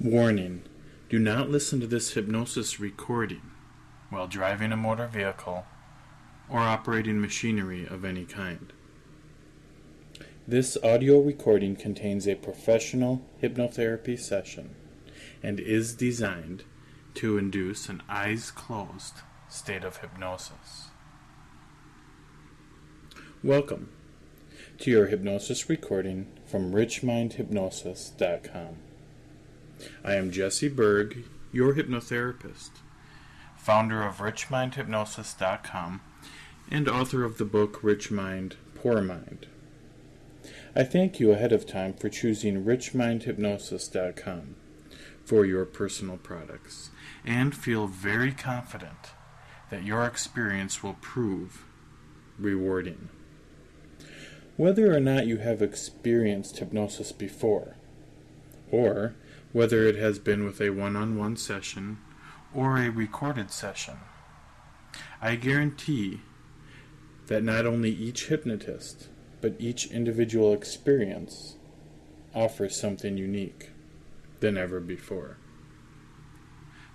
Warning: do not listen to this hypnosis recording while driving a motor vehicle or operating machinery of any kind. This audio recording contains a professional hypnotherapy session and is designed to induce an eyes-closed state of hypnosis. Welcome to your hypnosis recording from richmindhypnosis.com. I am Jesse Berg, your hypnotherapist, founder of richmindhypnosis.com, and author of the book Rich Mind, Poor Mind. I thank you ahead of time for choosing richmindhypnosis.com for your personal products, and feel very confident that your experience will prove rewarding. Whether or not you have experienced hypnosis before, or whether it has been with a one-on-one session or a recorded session, I guarantee that not only each hypnotist, but each individual experience offers something unique than ever before.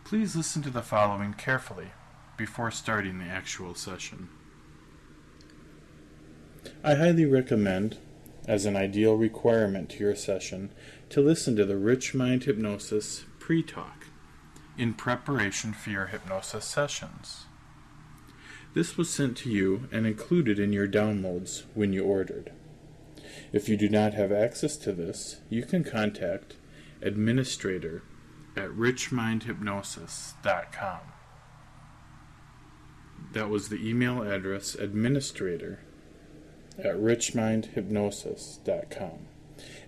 Please listen to the following carefully before starting the actual session. I highly recommend, as an ideal requirement to your session, to listen to the Rich Mind Hypnosis pre-talk in preparation for your hypnosis sessions. This was sent to you and included in your downloads when you ordered. If you do not have access to this, you can contact administrator at richmindhypnosis.com. That was the email address, administrator at richmindhypnosis.com,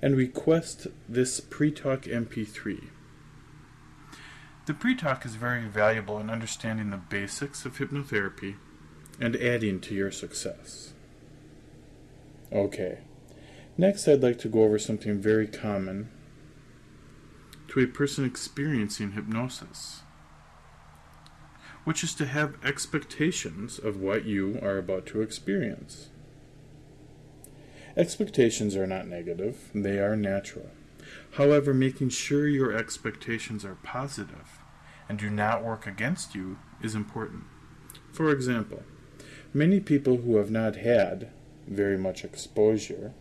and request this pre-talk MP3. The pre-talk is very valuable in understanding the basics of hypnotherapy and adding to your success. Okay, next I'd like to go over something very common to a person experiencing hypnosis, which is to have expectations of what you are about to experience. Expectations are not negative, they are natural. However, making sure your expectations are positive and do not work against you is important. For example, many people who have not had very much exposure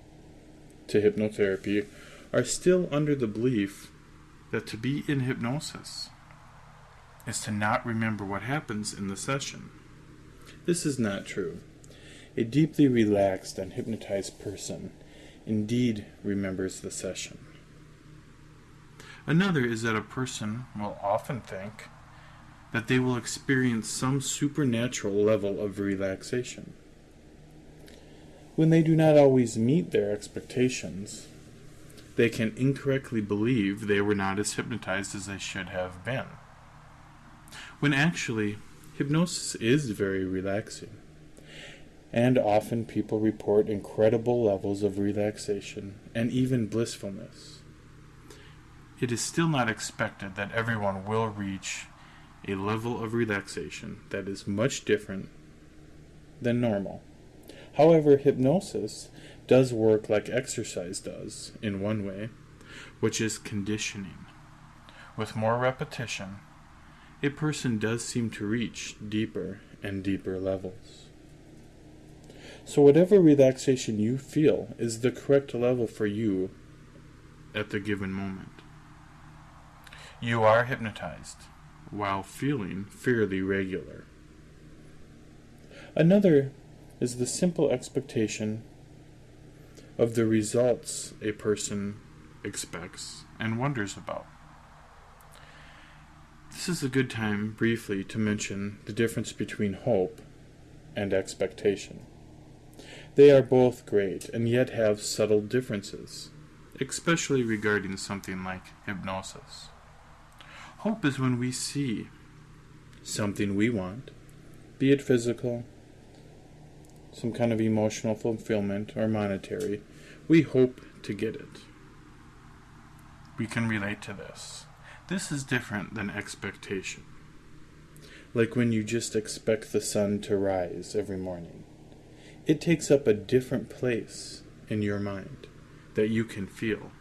to hypnotherapy are still under the belief that to be in hypnosis is to not remember what happens in the session. This is not true. A deeply relaxed and hypnotized person indeed remembers the session. Another is that a person will often think that they will experience some supernatural level of relaxation. When they do not always meet their expectations, they can incorrectly believe they were not as hypnotized as they should have been, when actually hypnosis is very relaxing. And often people report incredible levels of relaxation and even blissfulness. It is still not expected that everyone will reach a level of relaxation that is much different than normal. However, hypnosis does work like exercise does in one way, which is conditioning. With more repetition, a person does seem to reach deeper and deeper levels. So whatever relaxation you feel is the correct level for you at the given moment. You are hypnotized while feeling fairly regular. Another is the simple expectation of the results a person expects and wonders about. This is a good time briefly to mention the difference between hope and expectation. They are both great, and yet have subtle differences, especially regarding something like hypnosis. Hope is when we see something we want, be it physical, some kind of emotional fulfillment, or monetary. We hope to get it. We can relate to this. This is different than expectation. Like when you just expect the sun to rise every morning. It takes up a different place in your mind that you can feel.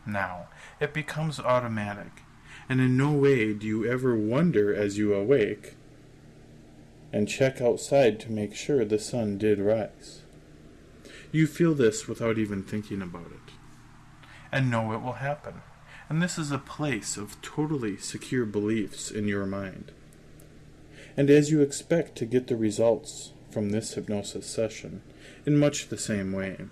now. It becomes automatic, and in no way do you ever wonder as you awake and check outside to make sure the sun did rise. You feel this without even thinking about it, and know it will happen. And this is a place of totally secure beliefs in your mind. And as you expect to get the results from this hypnosis session in much the same way.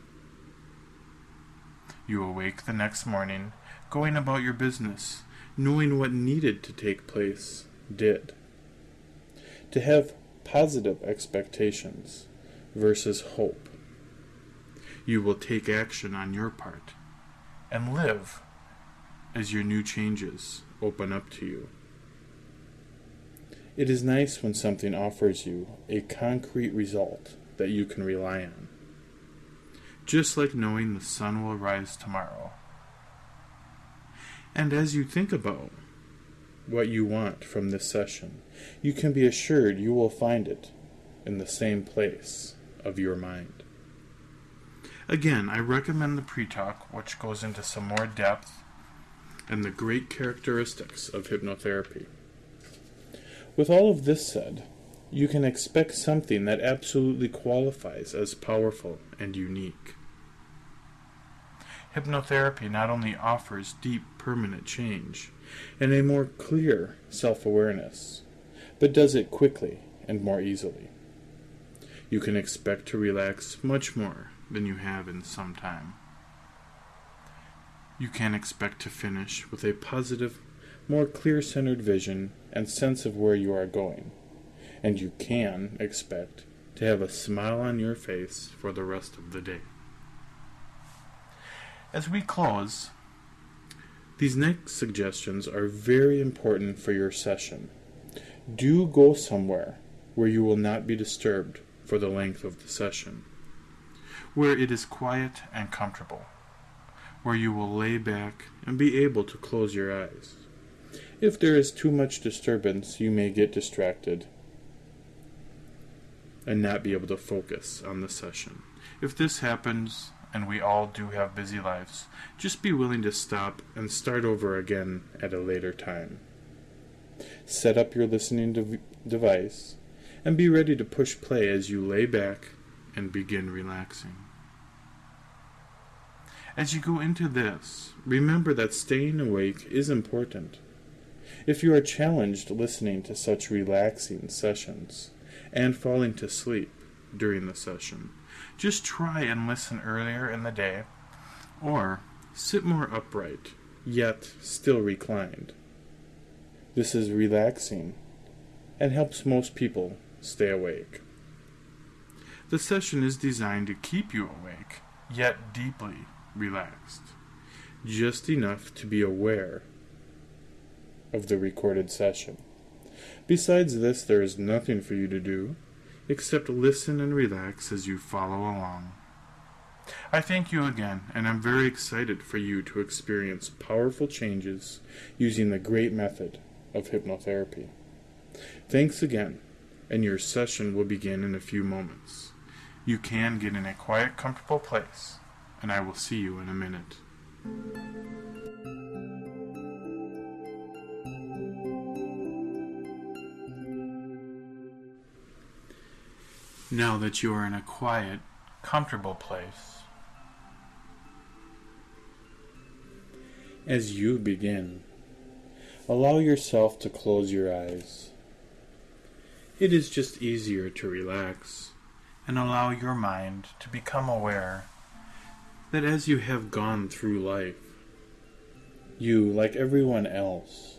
You awake the next morning, going about your business, knowing what needed to take place did. To have positive expectations versus hope. You will take action on your part and live as your new changes open up to you. It is nice when something offers you a concrete result that you can rely on. Just like knowing the sun will rise tomorrow. And as you think about what you want from this session, you can be assured you will find it in the same place of your mind. Again, I recommend the pre-talk, which goes into some more depth and the great characteristics of hypnotherapy. With all of this said, you can expect something that absolutely qualifies as powerful and unique. Hypnotherapy not only offers deep, permanent change and a more clear self-awareness, but does it quickly and more easily. You can expect to relax much more than you have in some time. You can expect to finish with a positive, more clear-centered vision and sense of where you are going, and you can expect to have a smile on your face for the rest of the day. As we close, these next suggestions are very important for your session. Do go somewhere where you will not be disturbed for the length of the session, where it is quiet and comfortable, where you will lay back and be able to close your eyes. If there is too much disturbance, you may get distracted and not be able to focus on the session. If this happens, and we all do have busy lives, just be willing to stop and start over again at a later time. Set up your listening device and be ready to push play as you lay back and begin relaxing. As you go into this, remember that staying awake is important. If you are challenged listening to such relaxing sessions and falling to sleep during the session, just try and listen earlier in the day, or sit more upright, yet still reclined. This is relaxing and helps most people stay awake. The session is designed to keep you awake, yet deeply relaxed, just enough to be aware of the recorded session. Besides this, there is nothing for you to do except listen and relax as you follow along. I thank you again, and I'm very excited for you to experience powerful changes using the great method of hypnotherapy. Thanks again, and your session will begin in a few moments. You can get in a quiet, comfortable place, and I will see you in a minute. Now that you are in a quiet, comfortable place, as you begin, allow yourself to close your eyes. It is just easier to relax and allow your mind to become aware that as you have gone through life, you, like everyone else,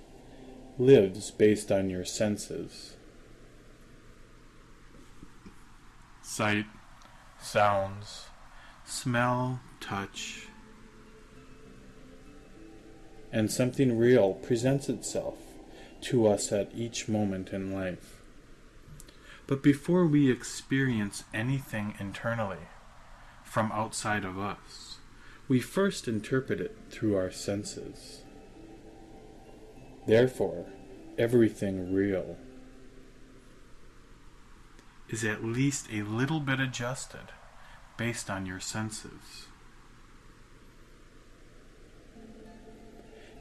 lives based on your senses. Sight, sounds, smell, touch, and something real presents itself to us at each moment in life. But before we experience anything internally from outside of us, we first interpret it through our senses. Therefore, everything real is at least a little bit adjusted based on your senses.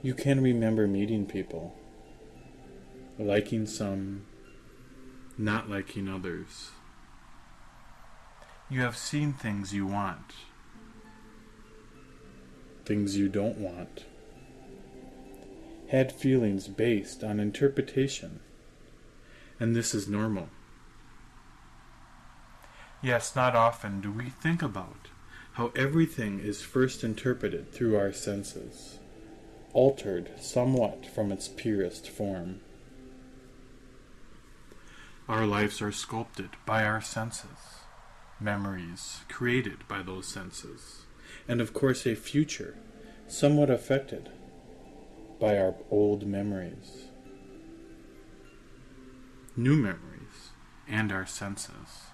You can remember meeting people, liking some, not liking others. You have seen things you want, things you don't want, had feelings based on interpretation, and this is normal. Yes, not often do we think about how everything is first interpreted through our senses, altered somewhat from its purest form. Our lives are sculpted by our senses, memories created by those senses, and of course a future somewhat affected by our old memories, new memories, and our senses.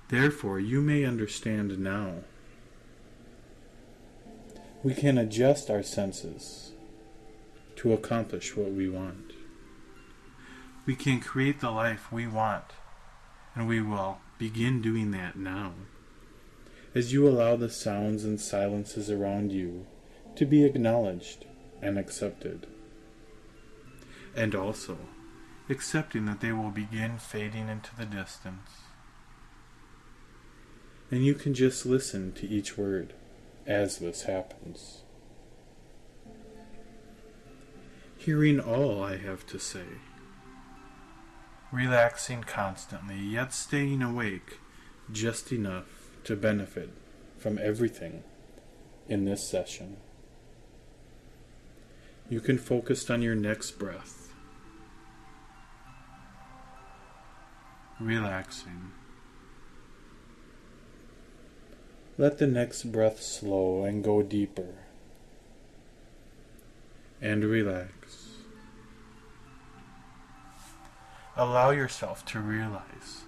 Therefore, you may understand now. We can adjust our senses to accomplish what we want. We can create the life we want, and we will begin doing that now, as you allow the sounds and silences around you to be acknowledged and accepted, and also accepting that they will begin fading into the distance. And you can just listen to each word as this happens, hearing all I have to say, relaxing constantly, yet staying awake just enough to benefit from everything in this session. You can focus on your next breath, relaxing. Let the next breath slow and go deeper, and relax. Allow yourself to realize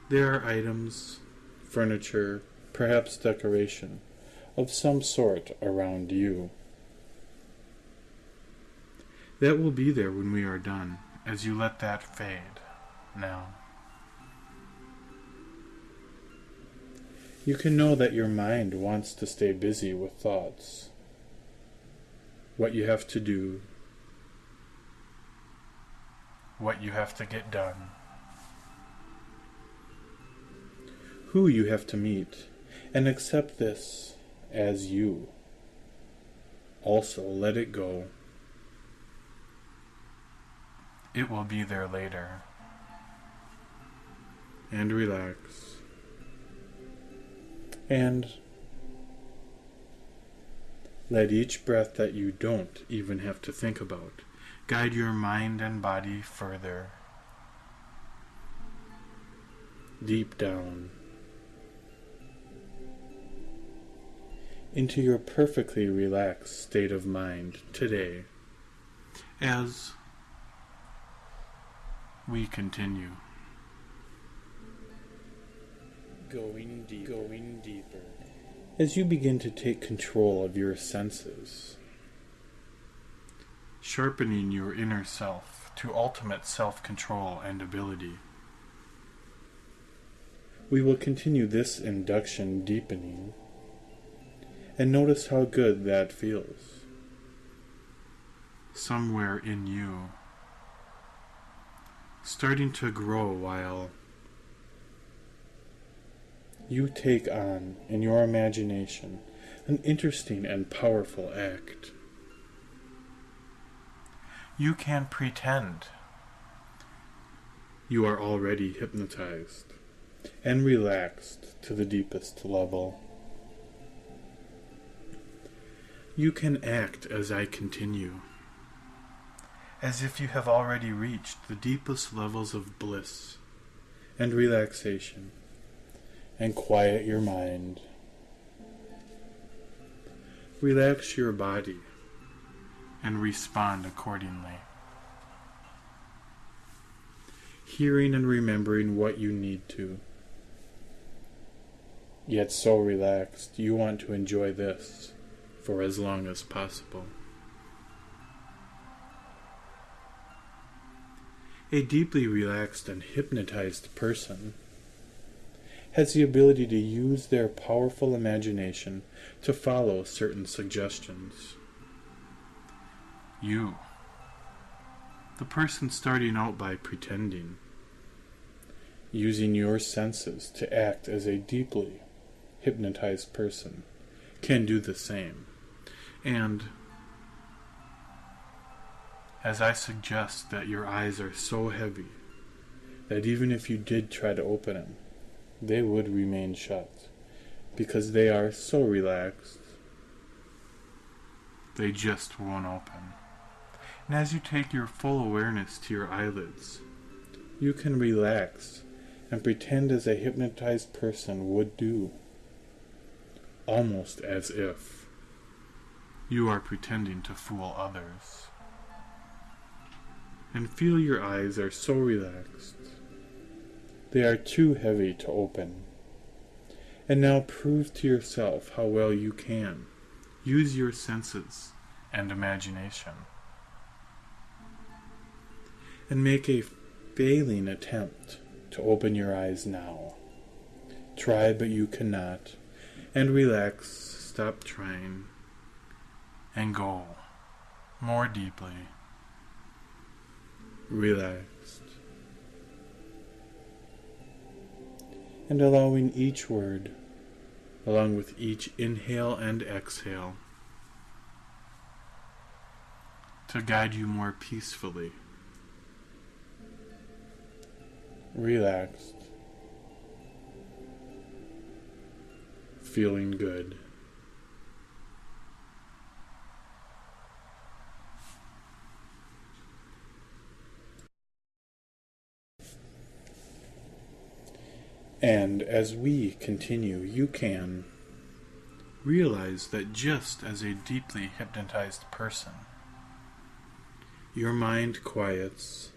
there are items, furniture, perhaps decoration of some sort around you. That will be there when we are done, as you let that fade now. You can know that your mind wants to stay busy with thoughts, what you have to do, what you have to get done, who you have to meet, and accept this as you. Also, let it go. It will be there later. And relax. And let each breath that you don't even have to think about guide your mind and body further, deep down, into your perfectly relaxed state of mind today, as we continue. Going deeper. As you begin to take control of your senses, sharpening your inner self to ultimate self-control and ability. We will continue this induction deepening, and notice how good that feels. Somewhere in you, starting to grow while you take on, in your imagination, an interesting and powerful act. You can pretend you are already hypnotized and relaxed to the deepest level. You can act as I continue, as if you have already reached the deepest levels of bliss and relaxation, and quiet your mind. Relax your body and respond accordingly, hearing and remembering what you need to, yet so relaxed you want to enjoy this for as long as possible. A deeply relaxed and hypnotized person has the ability to use their powerful imagination to follow certain suggestions. You, the person starting out by pretending, using your senses to act as a deeply hypnotized person, can do the same. And as I suggest that your eyes are so heavy that even if you did try to open them, they would remain shut, because they are so relaxed, they just won't open. And as you take your full awareness to your eyelids, you can relax and pretend as a hypnotized person would do, almost as if you are pretending to fool others. And feel your eyes are so relaxed. They are too heavy to open. And now prove to yourself how well you can use your senses and imagination. And make a failing attempt to open your eyes now. Try, but you cannot. And relax, stop trying, and go more deeply. Relaxed. And allowing each word, along with each inhale and exhale, to guide you more peacefully. Relaxed. Feeling good. And as we continue, you can realize that just as a deeply hypnotized person, your mind quiets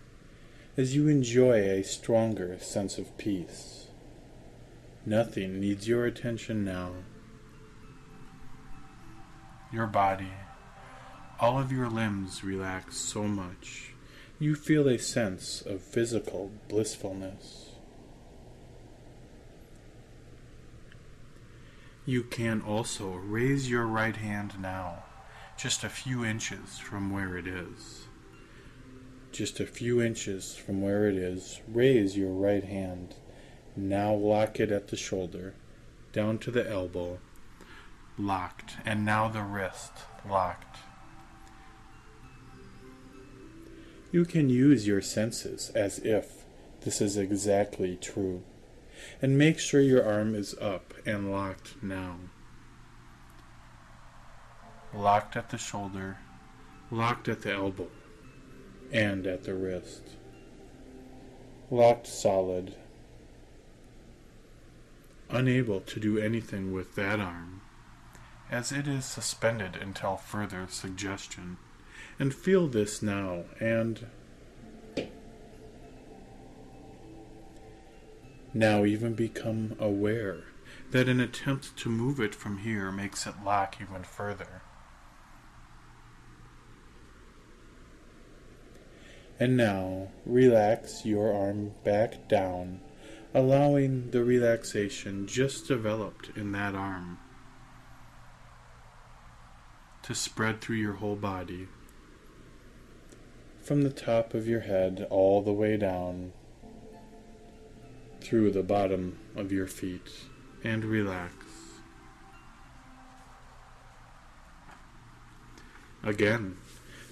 as you enjoy a stronger sense of peace. Nothing needs your attention now. Your body, all of your limbs relax so much, you feel a sense of physical blissfulness. You can also raise your right hand now, just a few inches from where it is. Just a few inches from where it is, raise your right hand. Now lock it at the shoulder, down to the elbow, locked, and now the wrist, locked. You can use your senses as if this is exactly true. And make sure your arm is up and locked now. Locked at the shoulder, locked at the elbow, and at the wrist. Locked solid. Unable to do anything with that arm, as it is suspended until further suggestion. And feel this now, and now even become aware that an attempt to move it from here makes it lock even further. And now relax your arm back down, allowing the relaxation just developed in that arm to spread through your whole body, from the top of your head all the way down through the bottom of your feet, and relax. Again,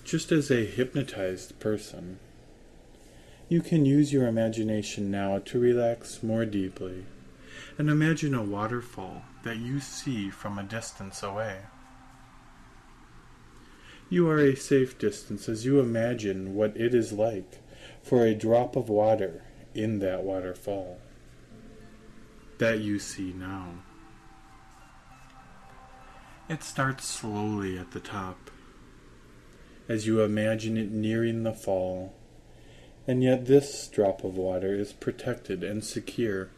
just as a hypnotized person, you can use your imagination now to relax more deeply, and imagine a waterfall that you see from a distance away. You are a safe distance as you imagine what it is like for a drop of water in that waterfall that you see now. It starts slowly at the top as you imagine it nearing the fall, and yet this drop of water is protected and secure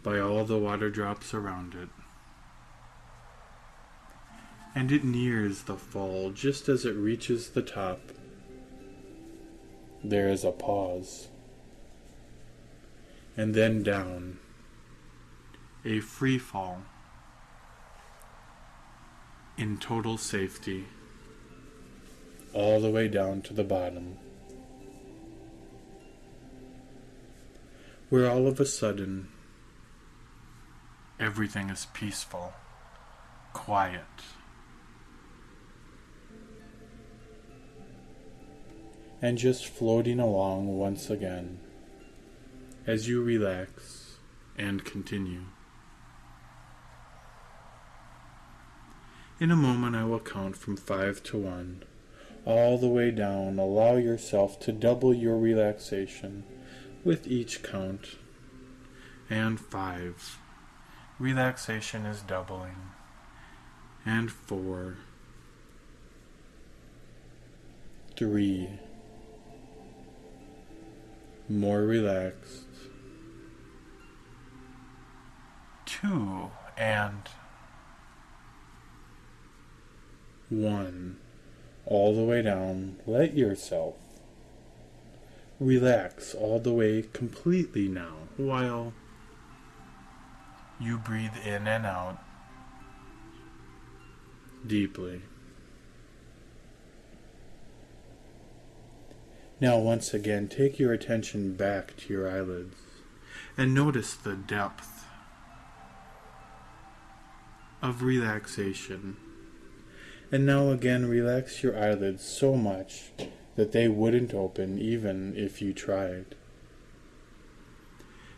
by all the water drops around it. And it nears the fall just as it reaches the top. There is a pause, and then down, a free fall in total safety, all the way down to the bottom, where all of a sudden everything is peaceful, quiet, and just floating along once again as you relax and continue. In a moment I will count from 5 to 1. All the way down, allow yourself to double your relaxation with each count. And 5. Relaxation is doubling. And 4. 3. More relaxed. 2. And 1. All the way down. Let yourself relax all the way completely now, while you breathe in and out deeply. Now once again, take your attention back to your eyelids and notice the depth of relaxation. And now again, relax your eyelids so much that they wouldn't open even if you tried.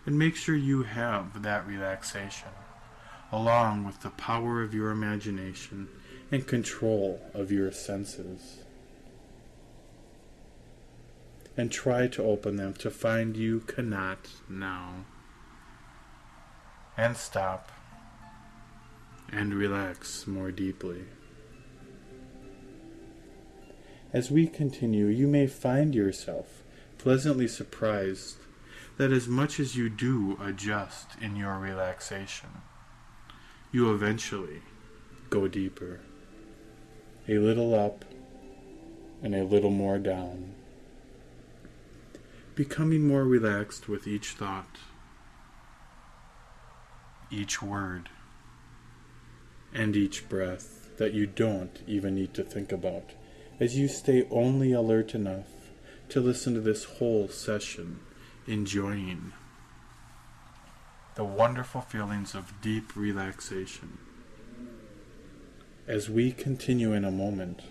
And make sure you have that relaxation, along with the power of your imagination and control of your senses. And try to open them to find you cannot now. And stop and relax more deeply. As we continue, you may find yourself pleasantly surprised that as much as you do adjust in your relaxation, you eventually go deeper, a little up and a little more down, becoming more relaxed with each thought, each word, and each breath that you don't even need to think about, as you stay only alert enough to listen to this whole session, enjoying the wonderful feelings of deep relaxation. As we continue in a moment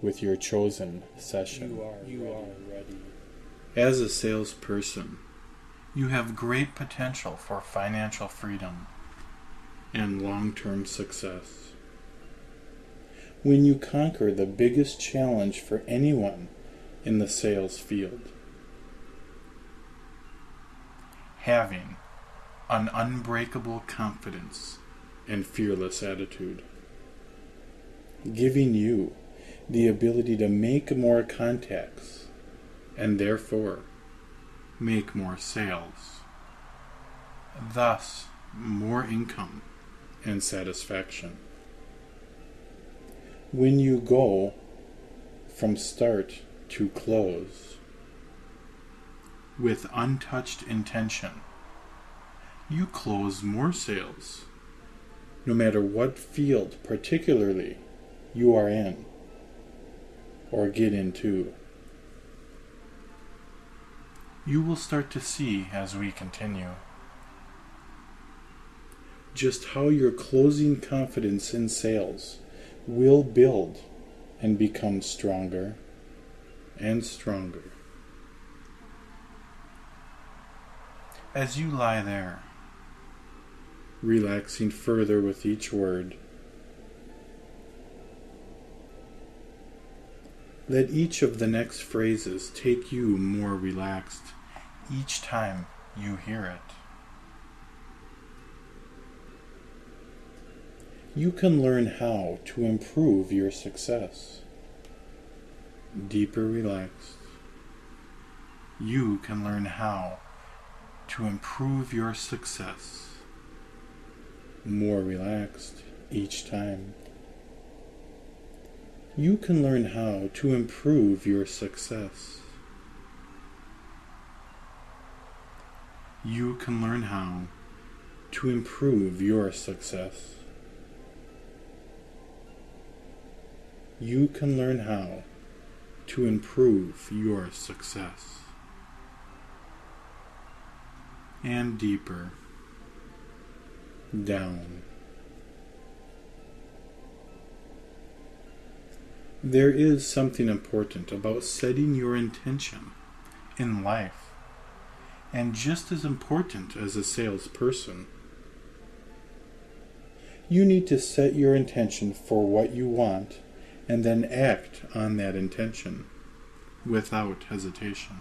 with your chosen session. You are ready. As a salesperson, you have great potential for financial freedom and long-term success. When you conquer the biggest challenge for anyone in the sales field, having an unbreakable confidence and fearless attitude, giving you the ability to make more contacts and therefore make more sales, thus more income and satisfaction. When you go from start to close with untouched intention, you close more sales, no matter what field particularly you are in or get into. You will start to see as we continue just how your closing confidence in sales will build and become stronger and stronger. As you lie there, relaxing further with each word, let each of the next phrases take you more relaxed each time you hear it. You can learn how to improve your success. Deeper relaxed. You can learn how to improve your success. More relaxed each time. You can learn how to improve your success. You can learn how to improve your success. You can learn how to improve your success. And deeper down. There is something important about setting your intention in life, and just as important as a salesperson. You need to set your intention for what you want and then act on that intention without hesitation.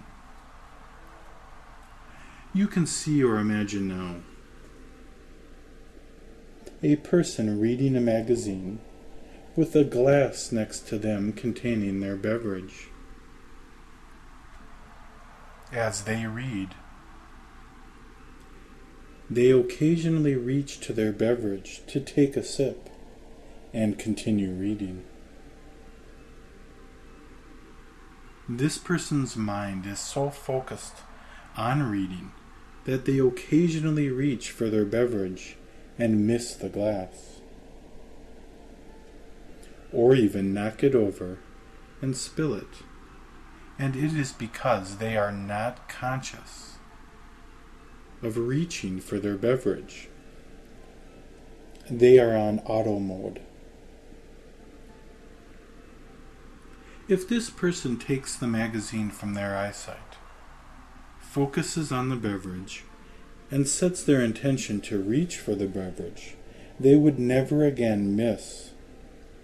You can see or imagine now a person reading a magazine with a glass next to them containing their beverage. As they read, they occasionally reach to their beverage to take a sip and continue reading. This person's mind is so focused on reading that they occasionally reach for their beverage and miss the glass, or even knock it over and spill it. And it is because they are not conscious of reaching for their beverage. They are on auto mode. If this person takes the magazine from their eyesight, focuses on the beverage, and sets their intention to reach for the beverage, they would never again miss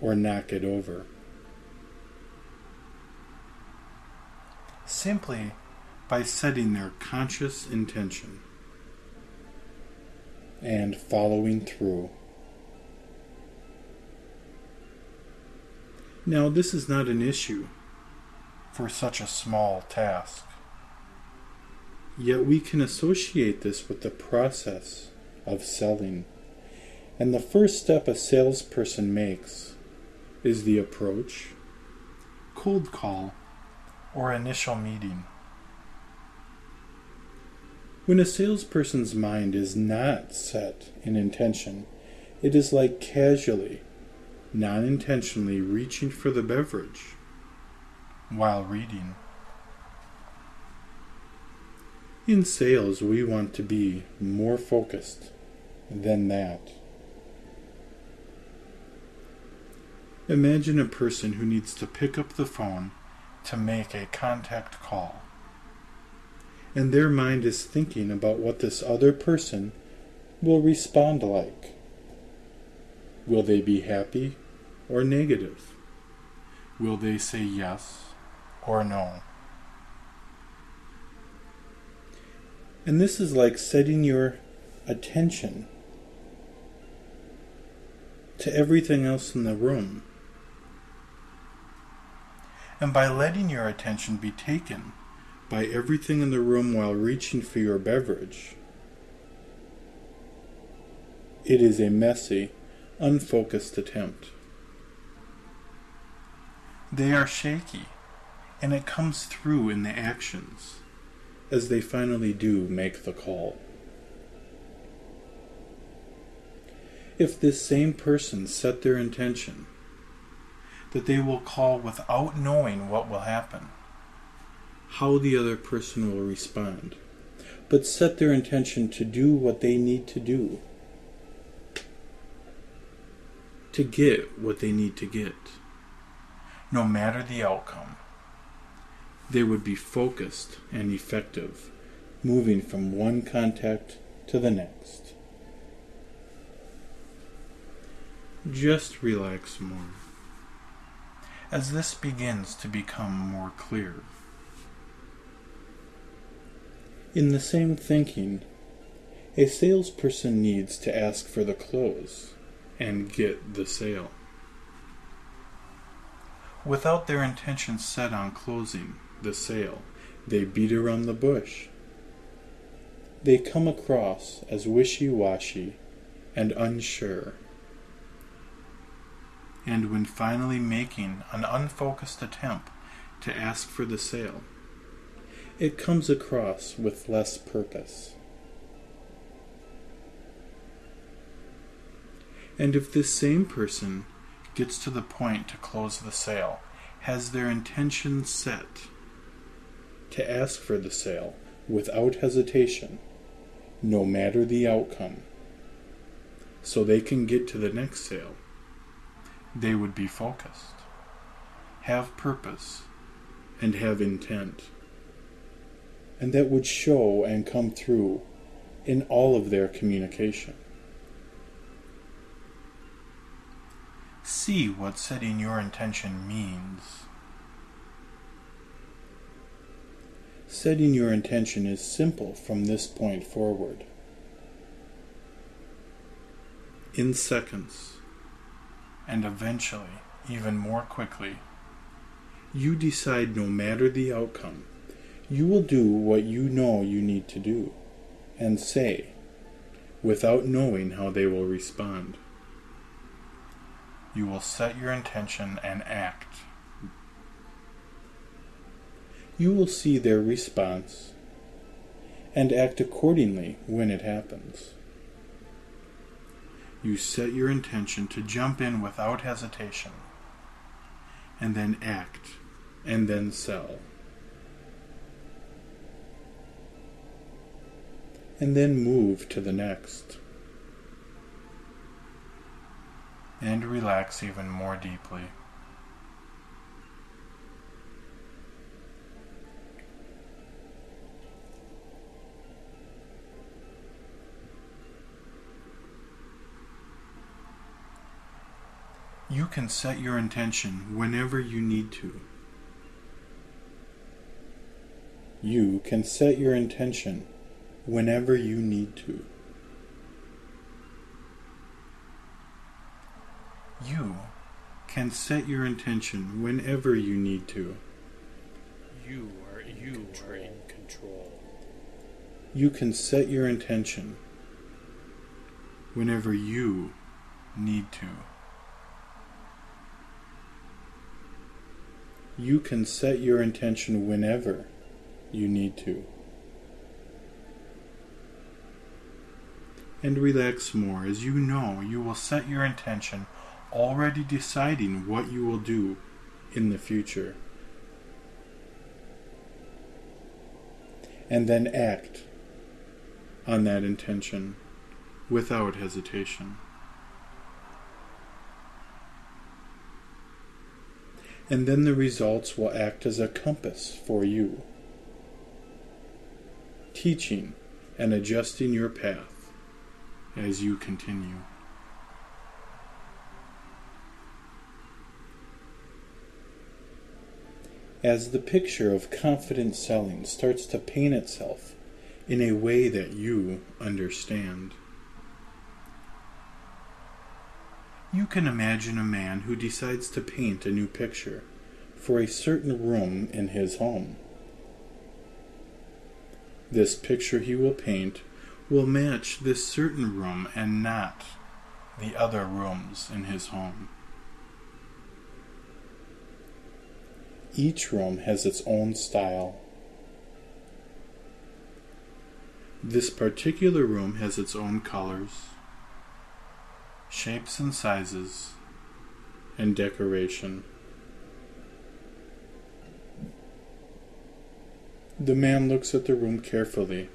or knock it over. Simply by setting their conscious intention and following through. Now, this is not an issue for such a small task. Yet we can associate this with the process of selling. And the first step a salesperson makes is the approach, cold call, or initial meeting. When a salesperson's mind is not set in intention, it is like casually, non-intentionally reaching for the beverage while reading. In sales, we want to be more focused than that. Imagine a person who needs to pick up the phone to make a contact call, and their mind is thinking about what this other person will respond like. Will they be happy or negative? Will they say yes or no? And this is like setting your attention to everything else in the room. And by letting your attention be taken by everything in the room while reaching for your beverage, it is a messy, unfocused attempt. They are shaky, and it comes through in the actions as they finally do make the call. If this same person set their intention that they will call without knowing what will happen, how the other person will respond, but set their intention to do what they need to do, to get what they need to get, no matter the outcome, they would be focused and effective, moving from one contact to the next. Just relax more as this begins to become more clear. In the same thinking, a salesperson needs to ask for the close and get the sale. Without their intention set on closing the sale, they beat around the bush. They come across as wishy-washy and unsure. And when finally making an unfocused attempt to ask for the sale, it comes across with less purpose. And if this same person gets to the point to close the sale has their intention set to ask for the sale without hesitation, no matter the outcome, so they can get to the next sale, they would be focused, have purpose, and have intent. And that would show and come through in all of their communication. See what setting your intention means. Setting your intention is simple from this point forward. In seconds, and eventually even more quickly, you decide no matter the outcome, you will do what you know you need to do, and say, without knowing how they will respond. You will set your intention and act. You will see their response and act accordingly when it happens. You set your intention to jump in without hesitation, and then act, and then sell. And then move to the next. And relax even more deeply. You can set your intention whenever you need to. You can set your intention whenever you need to. You can set your intention whenever you need to. You are in control. You can set your intention whenever you need to. You can set your intention whenever you need to. And relax more, as you know you will set your intention already deciding what you will do in the future. And then act on that intention without hesitation. And then the results will act as a compass for you, teaching and adjusting your path as you continue. As the picture of confident selling starts to paint itself in a way that you understand, you can imagine a man who decides to paint a new picture for a certain room in his home. This picture he will paint will match this certain room and not the other rooms in his home. Each room has its own style. This particular room has its own colors, shapes and sizes, and decoration. The man looks at the room carefully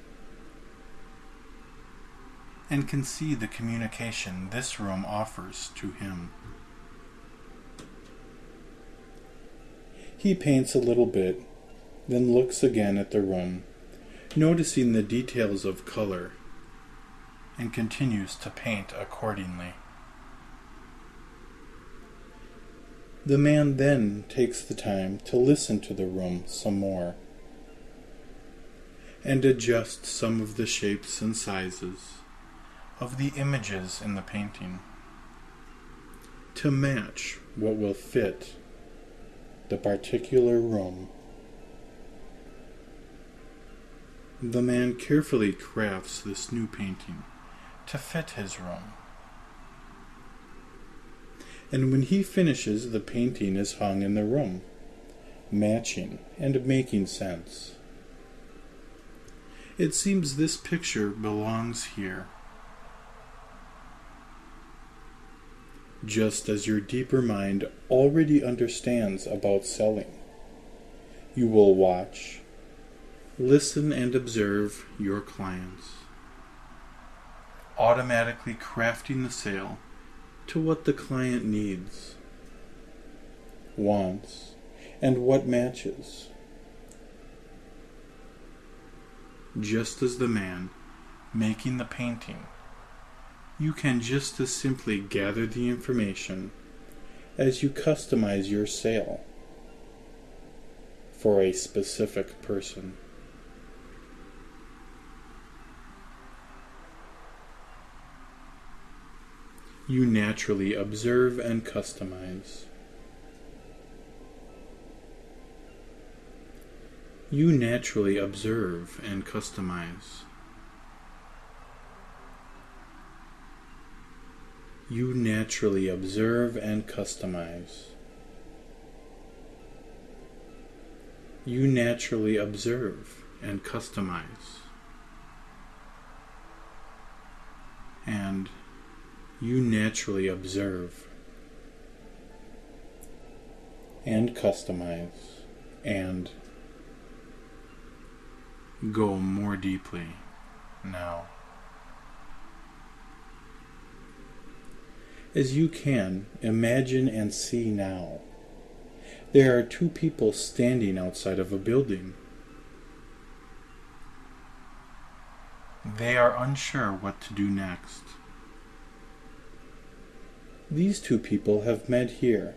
and can see the communication this room offers to him. He paints a little bit, then looks again at the room, noticing the details of color, and continues to paint accordingly. The man then takes the time to listen to the room some more, and adjust some of the shapes and sizes of the images in the painting to match what will fit the particular room. The man carefully crafts this new painting to fit his room. And when he finishes, the painting is hung in the room, matching and making sense. It seems this picture belongs here. just as your deeper mind already understands about selling. You will watch, listen, and observe your clients, automatically crafting the sale to what the client needs, wants, and what matches. Just as the man making the painting, you can just as simply gather the information as you customize your sale for a specific person. You naturally observe and customize. You naturally observe and customize. You naturally observe and customize. You naturally observe and customize. And you naturally observe and customize and go more deeply now. As you can imagine and see now, there are two people standing outside of a building. They are unsure what to do next. These two people have met here,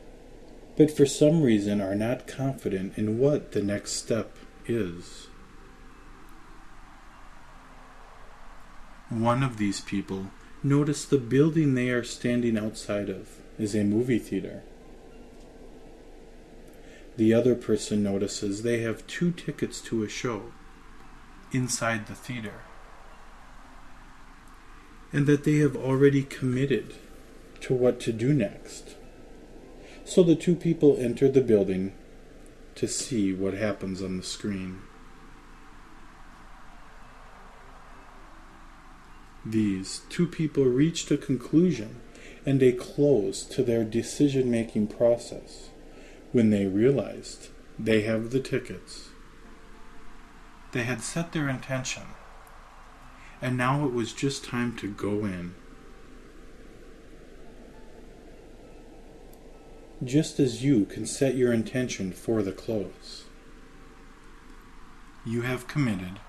but for some reason are not confident in what the next step is. One of these people notice the building they are standing outside of is a movie theater. The other person notices they have 2 tickets to a show inside the theater, and that they have already committed to what to do next. So the 2 people enter the building to see what happens on the screen. These 2 people reached a conclusion and a close to their decision-making process when they realized they have the tickets. They had set their intention, and now it was just time to go in. Just as you can set your intention for the close. You have committed.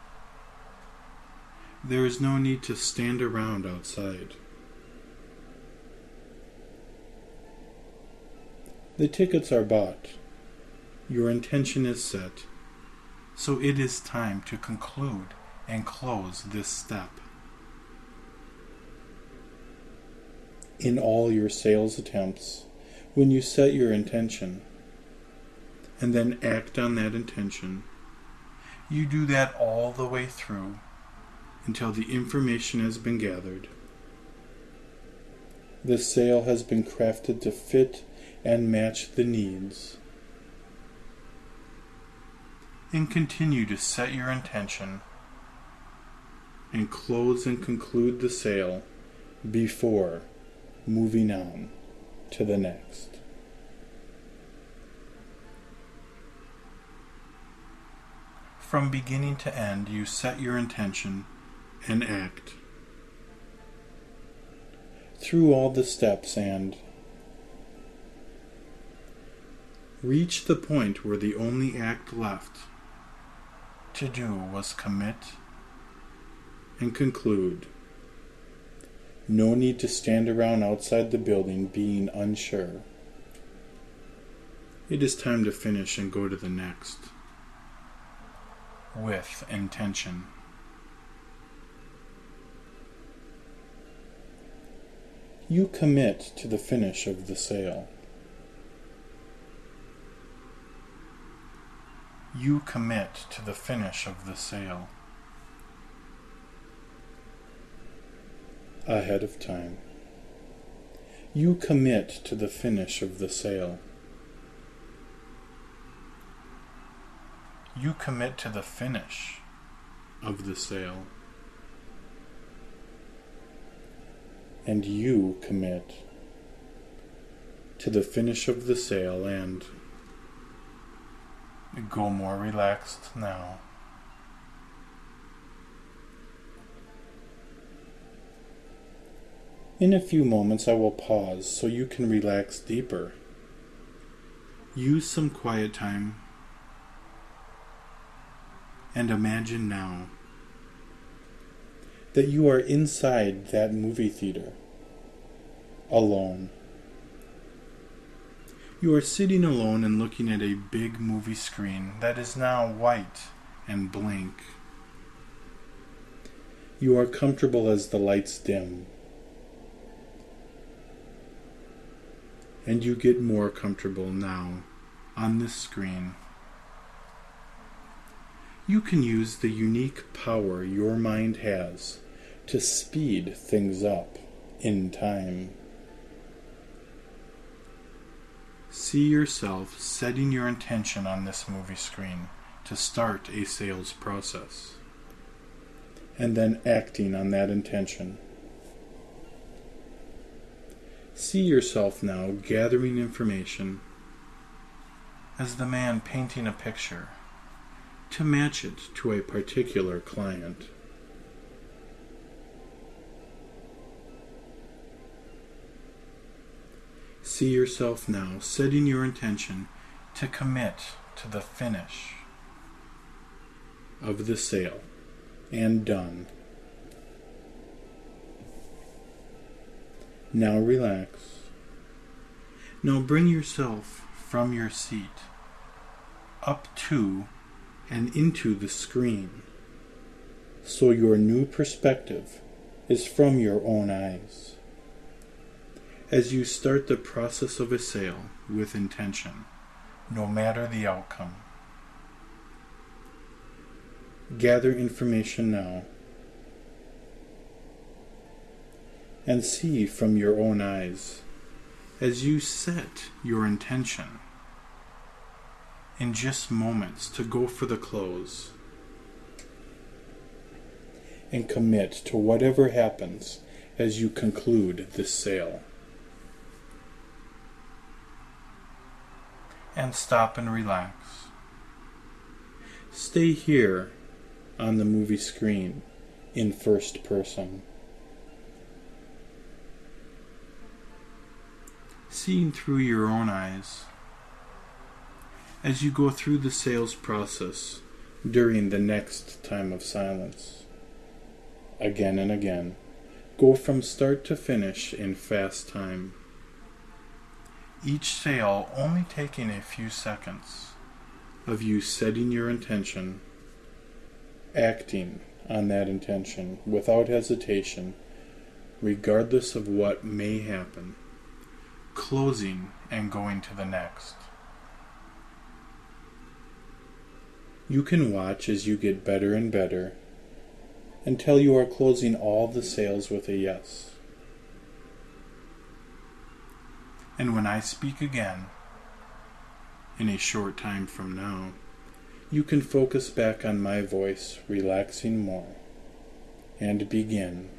There is no need to stand around outside. The tickets are bought. Your intention is set. So it is time to conclude and close this step. In all your sales attempts, when you set your intention and then act on that intention, you do that all the way through until the information has been gathered. The sale has been crafted to fit and match the needs. And continue to set your intention and close and conclude the sale before moving on to the next. From beginning to end, you set your intention and act through all the steps and reach the point where the only act left to do was commit and conclude. No need to stand around outside the building being unsure. It is time to finish and go to the next with intention. You commit to the finish of the sale. You commit to the finish of the sale. Ahead of time. You commit to the finish of the sale. You commit to the finish of the sale. And you commit to the finish of the sail and go more relaxed now. In a few moments I will pause so you can relax deeper. Use some quiet time and imagine now that you are inside that movie theater, alone. You are sitting alone and looking at a big movie screen that is now white and blank. You are comfortable as the lights dim, and you get more comfortable now on this screen. You can use the unique power your mind has to speed things up in time. See yourself setting your intention on this movie screen to start a sales process, and then acting on that intention. See yourself now gathering information as the man painting a picture to match it to a particular client. See yourself now setting your intention to commit to the finish of the sale and done. Now relax. Now bring yourself from your seat up to and into the screen so your new perspective is from your own eyes. As you start the process of a sale with intention, no matter the outcome. Gather information now and see from your own eyes as you set your intention in just moments to go for the close and commit to whatever happens as you conclude this sale. And stop and relax. Stay here on the movie screen in first person. Seeing through your own eyes as you go through the sales process during the next time of silence. Again and again. Go from start to finish in fast time. Each sale only taking a few seconds of you setting your intention, acting on that intention without hesitation, regardless of what may happen, closing and going to the next. You can watch as you get better and better until you are closing all the sales with a yes. And when I speak again, in a short time from now, you can focus back on my voice, relaxing more, and begin.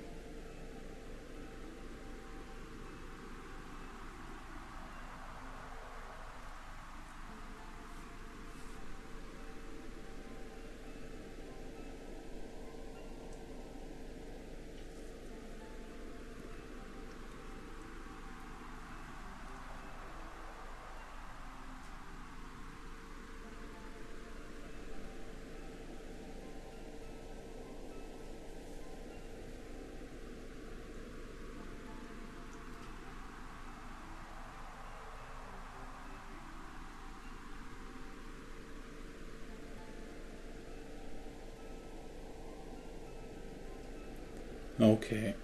Okay.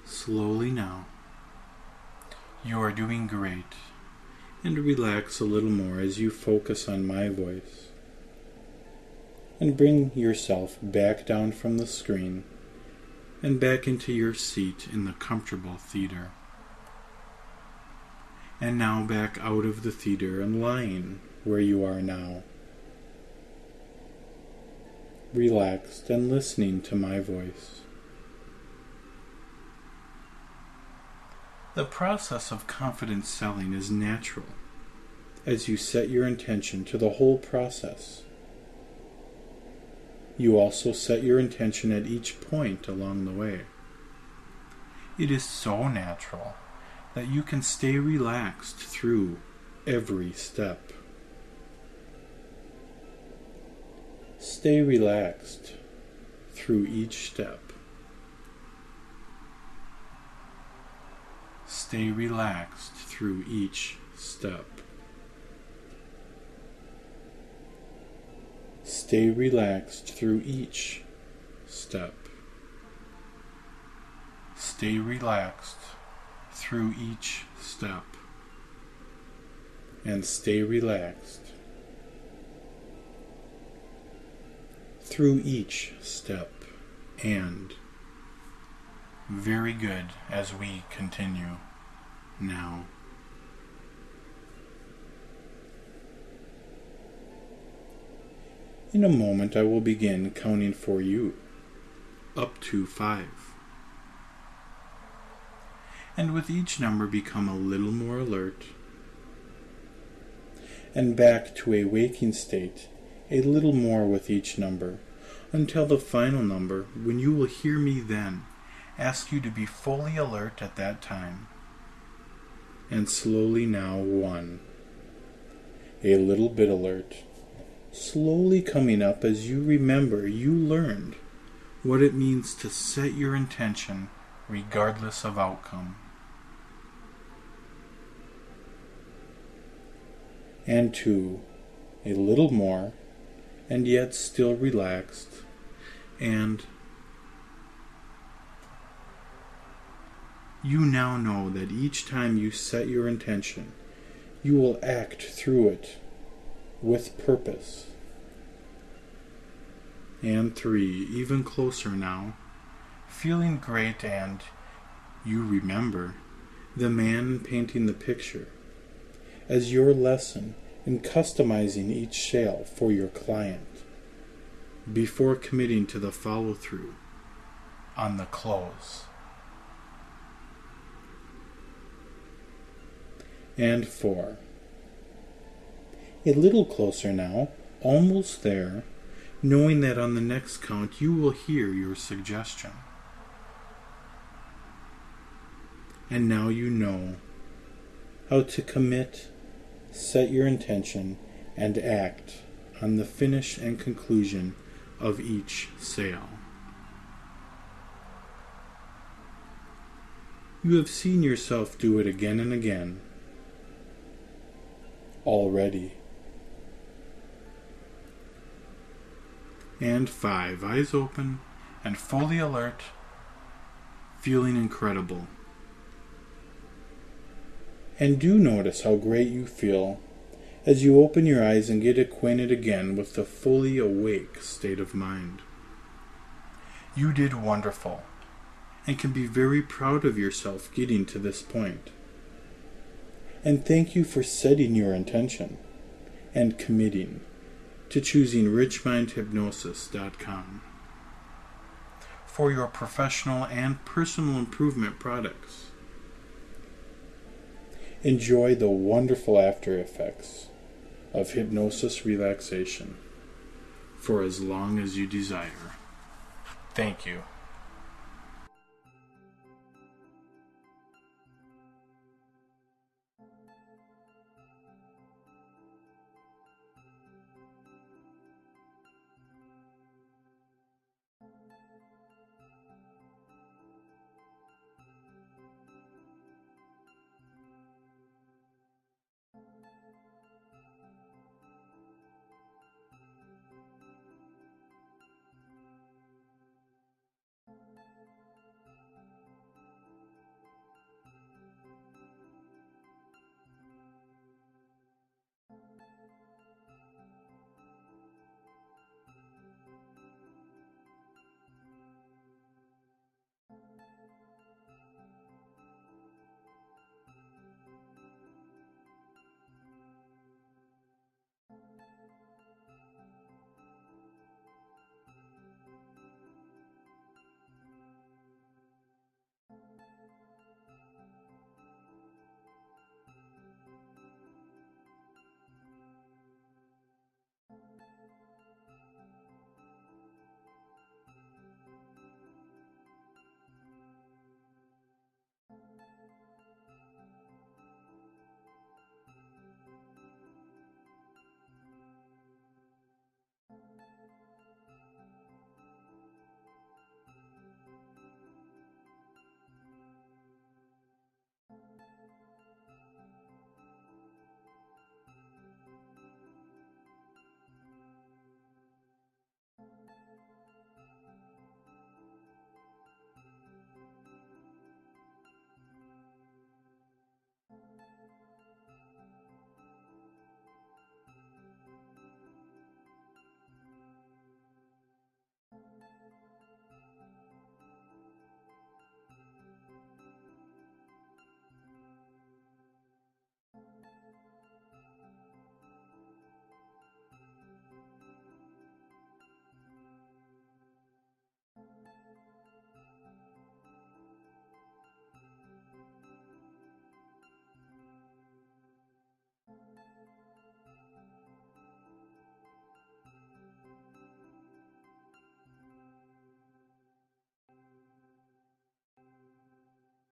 Slowly now. You are doing great. And relax a little more as you focus on my voice. And bring yourself back down from the screen and back into your seat in the comfortable theater. And now back out of the theater and lying where you are now. Relaxed and listening to my voice. The process of confident selling is natural as you set your intention to the whole process. You also set your intention at each point along the way. It is so natural that you can stay relaxed through every step. Stay relaxed through each step. Stay relaxed through each step. Stay relaxed through each step. Stay relaxed through each step. And stay relaxed through each step. And very good as we continue now. In a moment I will begin counting for you, up to 5. And with each number become a little more alert, and back to a waking state a little more with each number, until the final number, when you will hear me then ask you to be fully alert at that time. And slowly now 1, a little bit alert, slowly coming up as you remember you learned what it means to set your intention regardless of outcome. And 2, a little more, and yet still relaxed, and you now know that each time you set your intention, you will act through it with purpose. And 3, even closer now, feeling great, and you remember the man painting the picture as your lesson in customizing each sale for your client before committing to the follow-through on the close. And 4, a little closer now, almost there, knowing that on the next count you will hear your suggestion. And now you know how to commit, set your intention, and act on the finish and conclusion of each sale. You have seen yourself do it again and again already. And 5, eyes open and fully alert, feeling incredible. And do notice how great you feel as you open your eyes and get acquainted again with the fully awake state of mind. You did wonderful, and can be very proud of yourself getting to this point. And thank you for setting your intention and committing to choosing richmindhypnosis.com for your professional and personal improvement products. Enjoy the wonderful after effects of hypnosis relaxation for as long as you desire. Thank you.